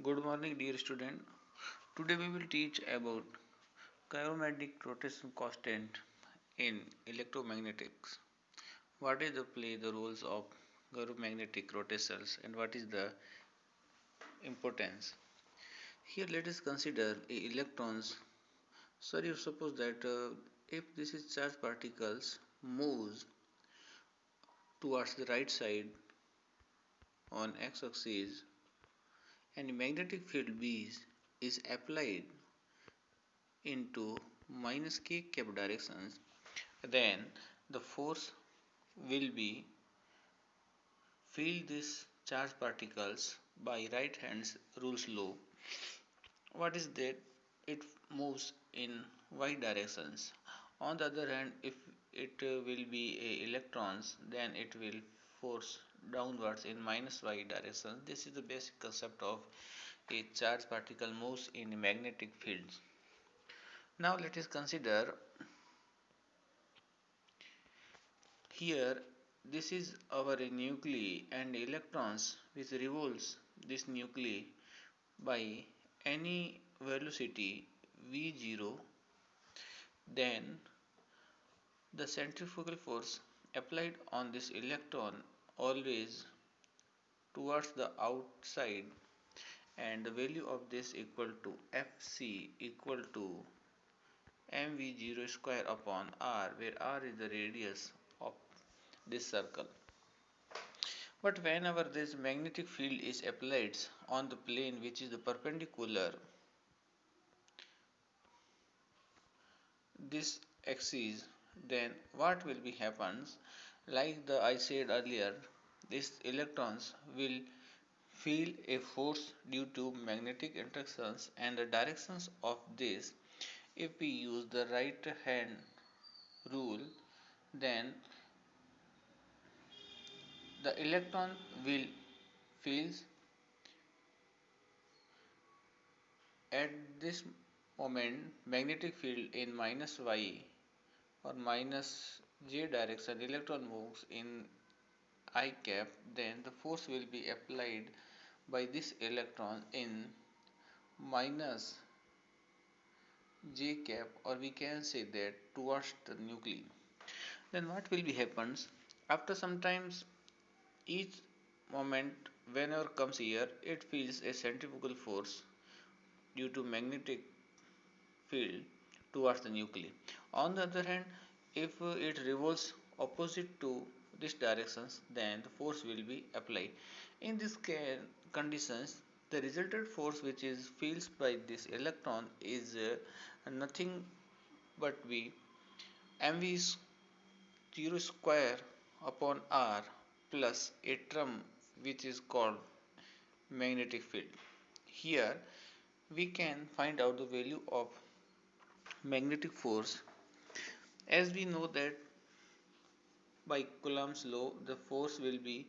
Good morning, dear student. Today we will teach about chiromatic rotation constant in electromagnetics. What is the roles of chiromagnetic rotations and what is the importance? Here let us consider electrons. You suppose that if this is charged particles moves towards the right side on x-axis and magnetic field B is applied into minus k cap directions, then the force will be feel these charged particles by right hand's rules law. What is that? It moves in y directions. On the other hand, if it will be a electrons, then it will force downwards in minus y direction. This is the basic concept of a charged particle moves in magnetic fields. Now let us consider here this is our nuclei and electrons which revolves this nuclei by any velocity v0, then the centrifugal force applied on this electron always towards the outside, and the value of this equal to Fc equal to mv0 square upon r, where r is the radius of this circle. But whenever this magnetic field is applied on the plane which is the perpendicular this axis, then what will be happens? Like the I said earlier, these electrons will feel a force due to magnetic interactions, and the directions of this, if we use the right hand rule, then the electron will feels at this moment magnetic field in minus y or minus j direction. Electron moves in I cap, then the force will be applied by this electron in minus j cap, or we can say that towards the nuclei. Then what will be happens after some times, each moment whenever comes here, it feels a centrifugal force due to magnetic field towards the nuclei. On the other hand, if it revolves opposite to this directions, then the force will be applied. In this conditions, the resultant force which is feels by this electron is nothing but be mv 0 square upon r plus a term which is called magnetic field. Here we can find out the value of magnetic force, as we know that by Coulomb's law the force will be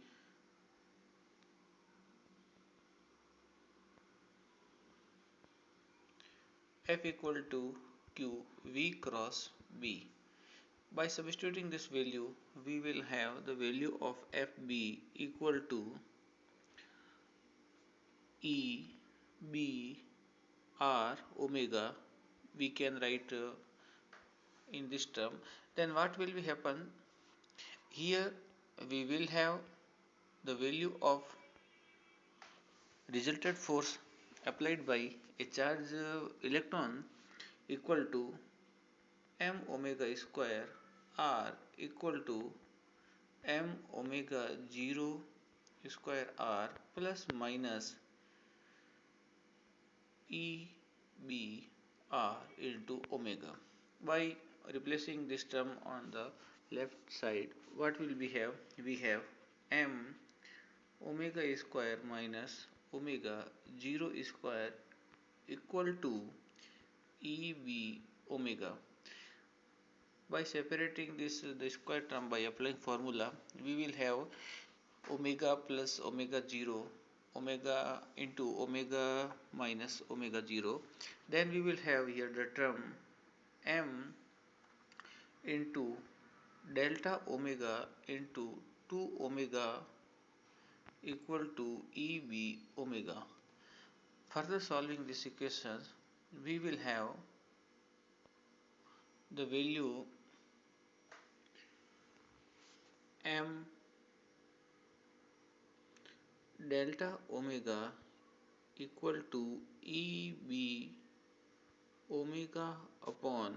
F equal to Q V cross B. By substituting this value, we will have the value of FB equal to E B R omega. We can write in this term. Then what will be happen? Here we will have the value of resulted force applied by a charged electron equal to m omega square r equal to m omega 0 square r plus minus e b r into omega. By replacing this term on the left side, what will we have? We have m omega square minus omega 0 square equal to EB omega. By separating this the square term by applying formula, we will have omega plus omega 0 omega into omega minus omega 0. Then we will have here the term m into delta omega into 2 omega equal to EB omega. Further solving this equation, we will have the value m delta omega equal to EB omega upon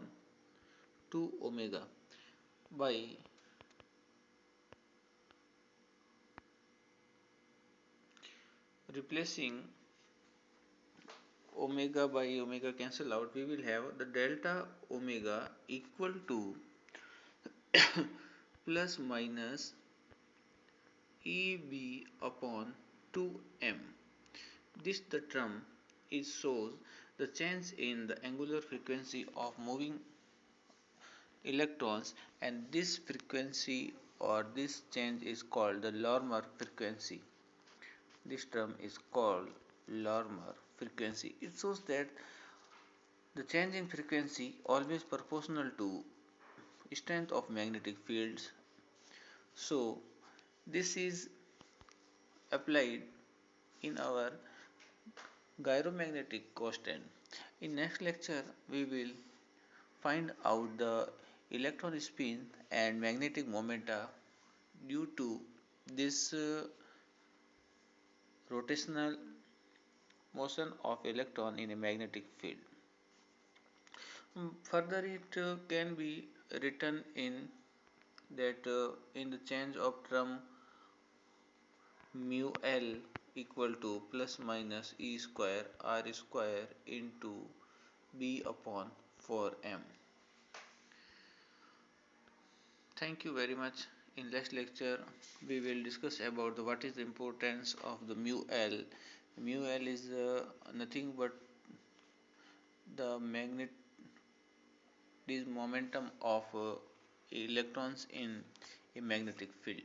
2 omega by replacing omega by omega cancel out. We will have the delta omega equal to plus minus EB upon 2m. This the term is shows the change in the angular frequency of moving electrons, and this frequency or this change is called the Larmor frequency. This term is called Larmor frequency. It shows that the change in frequency always proportional to strength of magnetic fields. So this is applied in our gyromagnetic constant. In next lecture we will find out the electron spin and magnetic momenta due to this rotational motion of electron in a magnetic field. Further, it can be written in that in the change of term mu L equal to plus minus E square R square into B upon 4m. Thank you very much. In next lecture, we will discuss about what is the importance of the mu L. Mu L is nothing but the magnet is momentum of electrons in a magnetic field.